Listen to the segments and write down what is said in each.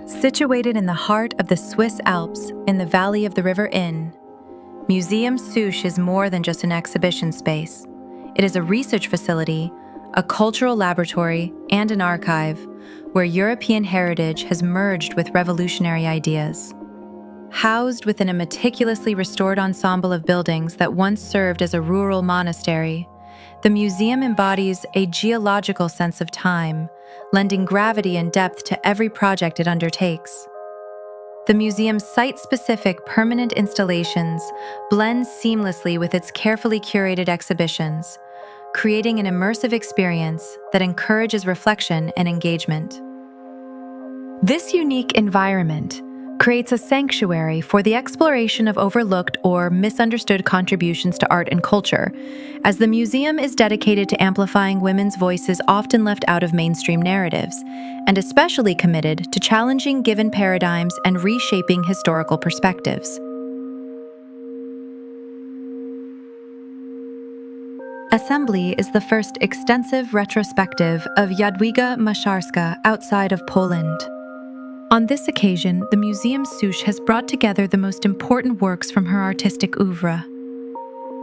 Situated in the heart of the Swiss Alps, in the valley of the River Inn, Museum Susch is more than just an exhibition space. It is a research facility, a cultural laboratory, and an archive where European heritage has merged with revolutionary ideas. Housed within a meticulously restored ensemble of buildings that once served as a rural monastery, the museum embodies a geological sense of time, lending gravity and depth to every project it undertakes. The museum's site-specific permanent installations blend seamlessly with its carefully curated exhibitions, creating an immersive experience that encourages reflection and engagement. This unique environment creates a sanctuary for the exploration of overlooked or misunderstood contributions to art and culture, as the museum is dedicated to amplifying women's voices often left out of mainstream narratives, and especially committed to challenging given paradigms and reshaping historical perspectives. Assembly is the first extensive retrospective of Jadwiga Maziarska outside of Poland. On this occasion, the Museum Susch has brought together the most important works from her artistic oeuvre.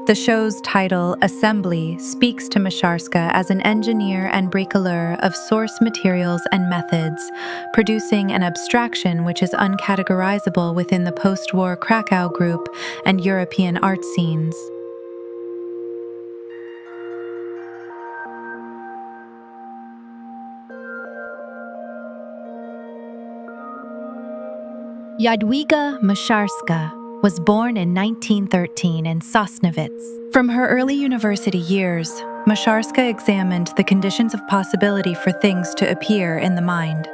The show's title, Assembly, speaks to Maziarska as an engineer and bricoleur of source materials and methods, producing an abstraction which is uncategorizable within the post-war Krakow group and European art scenes. Jadwiga Maziarska was born in 1913 in Sosnowiec. From her early university years, Maziarska examined the conditions of possibility for things to appear in the mind.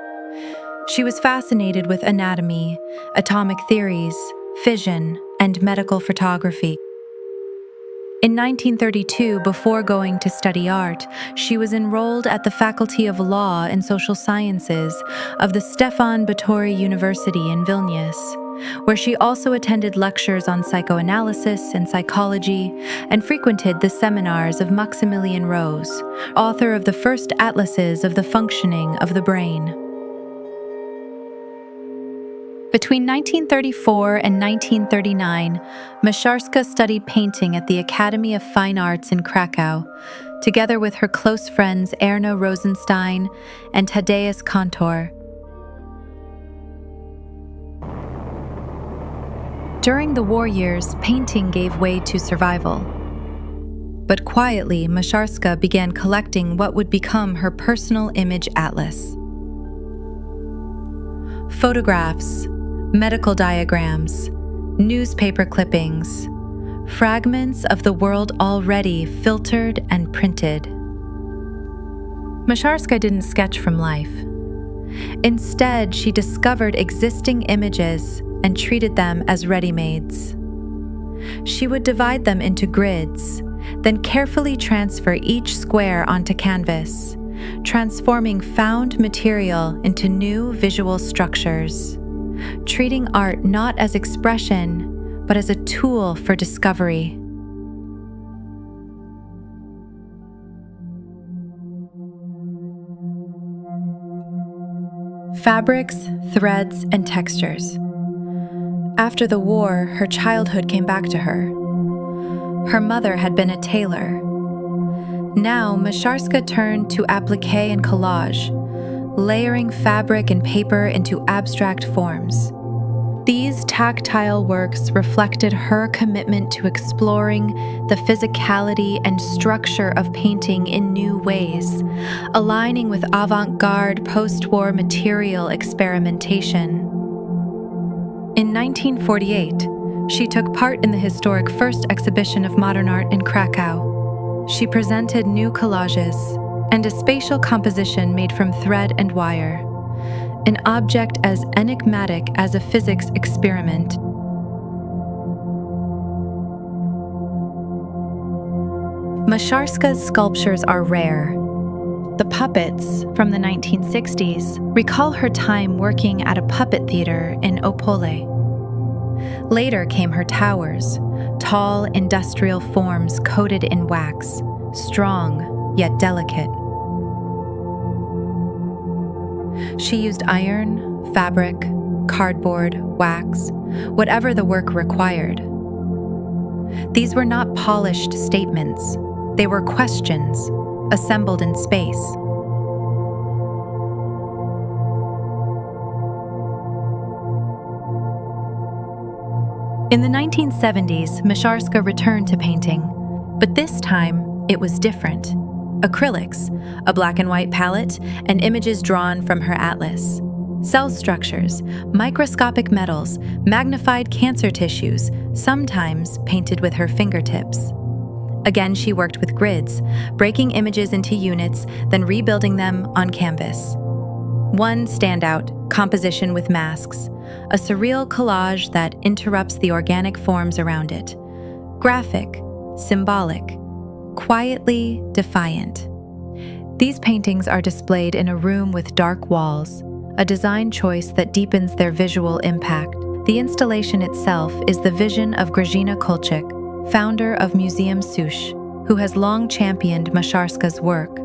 She was fascinated with anatomy, atomic theories, fission, and medical photography. In 1932, before going to study art, she was enrolled at the Faculty of Law and Social Sciences of the Stefan Batory University in Vilnius, where she also attended lectures on psychoanalysis and psychology and frequented the seminars of Maximilian Rose, author of the first atlases of the functioning of the brain. Between 1934 and 1939, Maziarska studied painting at the Academy of Fine Arts in Krakow, together with her close friends Erna Rosenstein and Tadeusz Kantor. During the war years, painting gave way to survival. But quietly, Maziarska began collecting what would become her personal image atlas. Photographs, medical diagrams, newspaper clippings, fragments of the world already filtered and printed. Maziarska didn't sketch from life. Instead, she discovered existing images and treated them as ready-mades. She would divide them into grids, then carefully transfer each square onto canvas, transforming found material into new visual structures, treating art not as expression, but as a tool for discovery. Fabrics, threads, and textures. After the war, her childhood came back to her. Her mother had been a tailor. Now, Maziarska turned to applique and collage, layering fabric and paper into abstract forms. These tactile works reflected her commitment to exploring the physicality and structure of painting in new ways, aligning with avant-garde post-war material experimentation. In 1948, she took part in the historic first exhibition of modern art in Krakow. She presented new collages and a spatial composition made from thread and wire, an object as enigmatic as a physics experiment. Maziarska's sculptures are rare. The puppets from the 1960s recall her time working at a puppet theater in Opole. Later came her towers, tall industrial forms coated in wax, strong yet delicate. She used iron, fabric, cardboard, wax, whatever the work required. These were not polished statements. They were questions, assembled in space. In the 1970s, Maziarska returned to painting, but this time it was different. Acrylics, a black and white palette, and images drawn from her atlas. Cell structures, microscopic metals, magnified cancer tissues, sometimes painted with her fingertips. Again, she worked with grids, breaking images into units, then rebuilding them on canvas. One standout, composition with masks, a surreal collage that interrupts the organic forms around it. Graphic, symbolic, quietly defiant. These paintings are displayed in a room with dark walls, a design choice that deepens their visual impact. The installation itself is the vision of Grażyna Kulczyk, founder of Museum Susch, who has long championed Maziarska's work.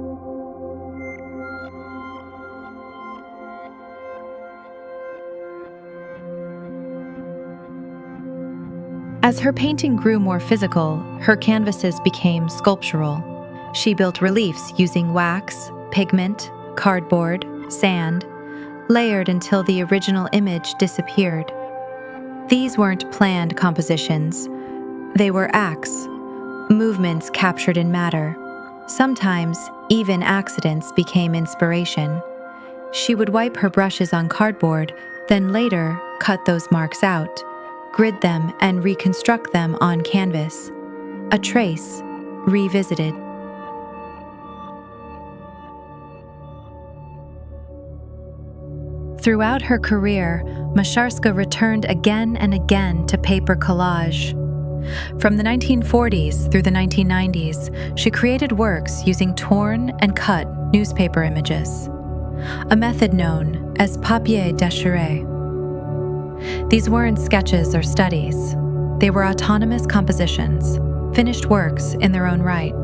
As her painting grew more physical, her canvases became sculptural. She built reliefs using wax, pigment, cardboard, sand, layered until the original image disappeared. These weren't planned compositions. They were acts, movements captured in matter. Sometimes, even accidents became inspiration. She would wipe her brushes on cardboard, then later cut those marks out, grid them and reconstruct them on canvas. A trace, revisited. Throughout her career, Maziarska returned again and again to paper collage. From the 1940s through the 1990s, she created works using torn and cut newspaper images, a method known as papier déchiré. These weren't sketches or studies. They were autonomous compositions, finished works in their own right.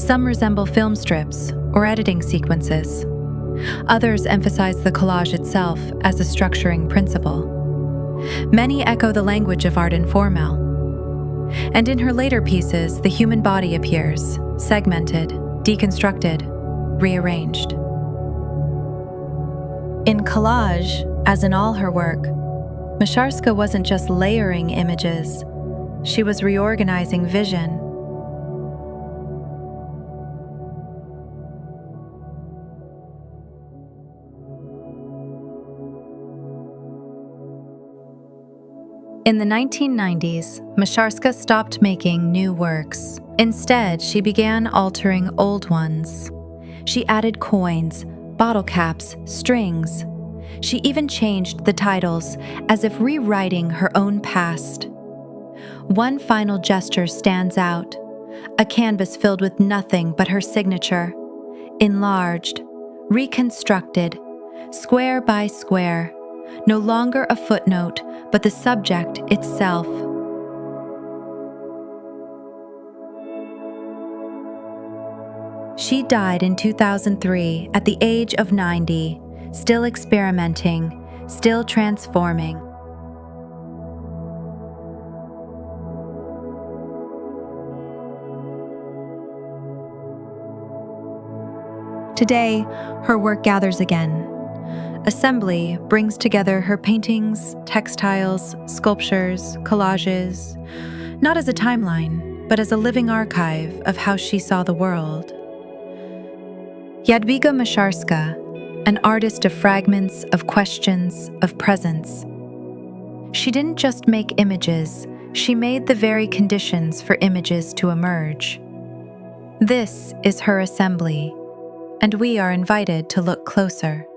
Some resemble film strips or editing sequences. Others emphasize the collage itself as a structuring principle. Many echo the language of art informel. And in her later pieces, the human body appears, segmented, deconstructed, rearranged. In collage, as in all her work, Maziarska wasn't just layering images, she was reorganizing vision. In the 1990s, Maziarska stopped making new works. Instead, she began altering old ones. She added coins, bottle caps, strings. She even changed the titles, as if rewriting her own past. One final gesture stands out, a canvas filled with nothing but her signature, enlarged, reconstructed, square by square, no longer a footnote, but the subject itself. She died in 2003 at the age of 90, still experimenting, still transforming. Today, her work gathers again. Assembly brings together her paintings, textiles, sculptures, collages, not as a timeline, but as a living archive of how she saw the world. Jadwiga Maziarska, an artist of fragments, of questions, of presence. She didn't just make images, she made the very conditions for images to emerge. This is her assembly, and we are invited to look closer.